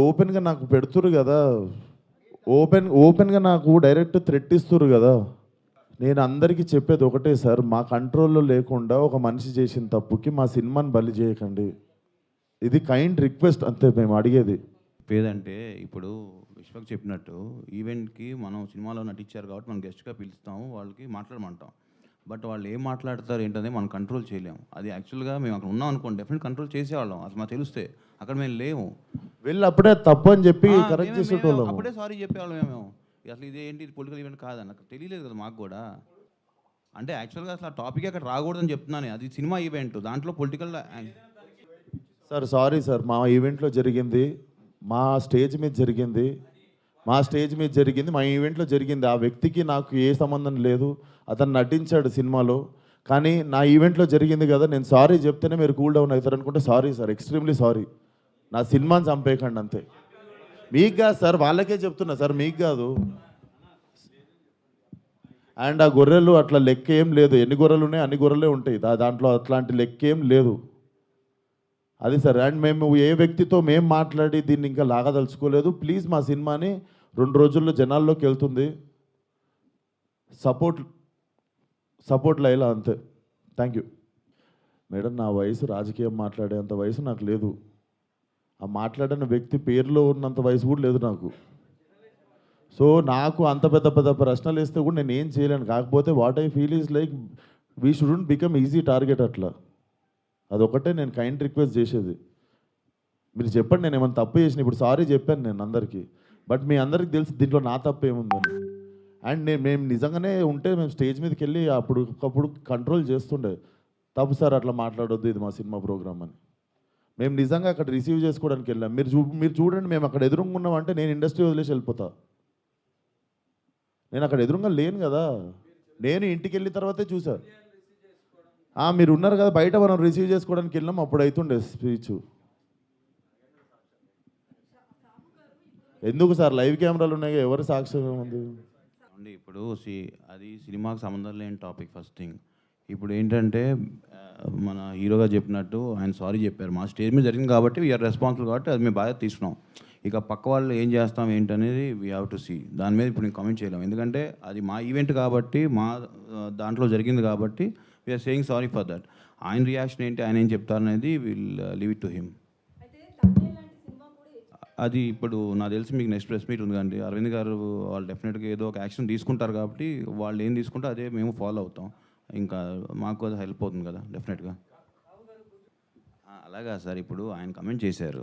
ఓపెన్గా నాకు పెడుతురు కదా, ఓపెన్గా నాకు డైరెక్ట్ థ్రెట్ ఇస్తురు కదా. నేను అందరికీ చెప్పేది ఒకటే సార్, మా కంట్రోల్లో లేకుండా ఒక మనిషి చేసిన తప్పుకి మా సినిమాని బలి చేయకండి. ఇది కైండ్ రిక్వెస్ట్ అంతే మేము అడిగేది. పేదంటే ఇప్పుడు విశ్వక్ చెప్పినట్టు ఈవెంట్కి మనం సినిమాలో నటించారు కాబట్టి మనం గెస్ట్గా పిలుస్తాము, వాళ్ళకి మాట్లాడమంటాం. బట్ వాళ్ళు ఏం మాట్లాడతారు ఏంటనేది మనం కంట్రోల్ చేయలేము. అది యాక్చువల్గా మేము అక్కడ ఉన్నాం అనుకోండి, డెఫినెట్ కంట్రోల్ చేసేవాళ్ళం. అసలు మాకు తెలిస్తే అక్కడ మేము లేము. వెళ్ళి అప్పుడే తప్పు అని చెప్పి కరెక్ట్ చేసేటోళ్ళము. అప్పుడే సారీ చెప్పేవాళ్ళం మేము. అసలు ఇది ఏంటి, ఇది పొలిటికల్ ఈవెంట్ కాదని నాకు తెలియలేదు కదా మాకు కూడా. అంటే యాక్చువల్గా అసలు ఆ టాపిక్ అక్కడ రాకూడదని చెప్తున్నాను. అది సినిమా ఈవెంట్, దాంట్లో పొలిటికల్. సార్ సారీ సార్, మా ఈవెంట్లో జరిగింది, మా స్టేజ్ మీద జరిగింది, మా ఈవెంట్లో జరిగింది. ఆ వ్యక్తికి నాకు ఏ సంబంధం లేదు, అతను నటించాడు సినిమాలో. కానీ నా ఈవెంట్లో జరిగింది కదా, నేను సారీ చెప్తేనే మీరు కూల్ డౌన్ అవుతారు అనుకుంటే సారీ సార్, ఎక్స్ట్రీమ్లీ సారీ. నా సినిమాని చంపేయకండి అంతే. మీకు కాదు సార్, వాళ్ళకే చెప్తున్నా సార్, మీకు కాదు. అండ్ ఆ గొర్రెలు అట్లా లెక్క ఏం లేదు, ఎన్ని గొర్రెలు ఉన్నాయి అన్ని గొర్రెలే ఉంటాయి, దాంట్లో అట్లాంటి లెక్క ఏం లేదు. అది సార్. అండ్ మేము ఏ వ్యక్తితో మేము మాట్లాడి దీన్ని ఇంకా లాగదలుచుకోలేదు. ప్లీజ్ మా సినిమాని 2 రోజుల్లో జనాల్లోకి వెళ్తుంది, సపోర్ట్ లైలా అంతే. Thank you madam. నా వయసు రాజకీయం మాట్లాడేంత వయసు నాకు లేదు, ఆ మాట్లాడిన వ్యక్తి పేరులో ఉన్నంత వయసు కూడా లేదు నాకు. సో నాకు అంత పెద్ద పెద్ద ప్రశ్నలు వేస్తే కూడా నేను ఏం చేయలేను. కాకపోతే what I feel is like we shouldn't become easy target అట్లా. అదొకటే నేను కైండ్ రిక్వెస్ట్ చేసేది. మీరు చెప్పండి నేను ఏమైనా తప్పు చేసిన. ఇప్పుడు సారీ చెప్పాను నేను అందరికీ, బట్ మీ అందరికీ తెలుసు దీంట్లో నా తప్పు ఏముందని. అండ్ మేము నిజంగానే ఉంటే మేము స్టేజ్ మీదకి వెళ్ళి అప్పుడు కంట్రోల్ చేస్తుండే, తప్పు సార్ అట్లా మాట్లాడొద్దు, ఇది మా సినిమా ప్రోగ్రామ్ అని. మేము నిజంగా అక్కడ రిసీవ్ చేసుకోవడానికి వెళ్ళాం. మీరు చూడండి, మేము అక్కడ ఎదురుగా ఉన్నామంటే నేను ఇండస్ట్రీ వదిలేసి వెళ్ళిపోతా. నేను అక్కడ ఎదురుగా లేను కదా, నేను ఇంటికి వెళ్ళిన తర్వాతే చూసాను. మీరు ఉన్నారు కదా బయట, మనం రిసీవ్ చేసుకోవడానికి వెళ్ళాం, అప్పుడు అవుతుండే స్పీచ్. ఎందుకు సార్, లైవ్ కెమెరాలు ఉన్నాయి, ఎవరు సాక్ష్యం ఉంది? ఇప్పుడు అది సినిమాకి సంబంధం లేని టాపిక్ ఫస్ట్ థింగ్. ఇప్పుడు ఏంటంటే మన హీరోగా చెప్పినట్టు ఆయన సారీ చెప్పారు, మా స్టేజ్ మీద జరిగింది కాబట్టి వీఆర్ రెస్పాన్సిబుల్ కాబట్టి అది మేము బాగా తీసుకున్నాం. ఇక పక్క వాళ్ళు ఏం చేస్తాం ఏంటనేది వీ హ్యావ్ టు సీ. దాని మీద ఇప్పుడు నేను కామెంట్ చేయలేము, ఎందుకంటే అది మా ఈవెంట్ కాబట్టి, మా దాంట్లో జరిగింది కాబట్టి we're saying sorry for that. ఆయన రియాక్షన్ ఏంటి, ఆయన ఏం చెప్తారనేది will leave it to him. అది ఇప్పుడు నాకు తెలిసి మీకు నెక్స్ట్ ప్రెస్ మీట్ ఉంది కండి, అరవింద్ గారు వాళ్ళు డెఫినెట్గా ఏదో ఒక యాక్షన్ తీసుకుంటారు కాబట్టి వాళ్ళు ఏం తీసుకుంటే అదే మేము ఫాలో అవుతాం. ఇంకా మాకు అది హెల్ప్ అవుతుంది కదా డెఫినెట్గా. అలాగా సార్, ఇప్పుడు ఆయన కమెంట్ చేశారు.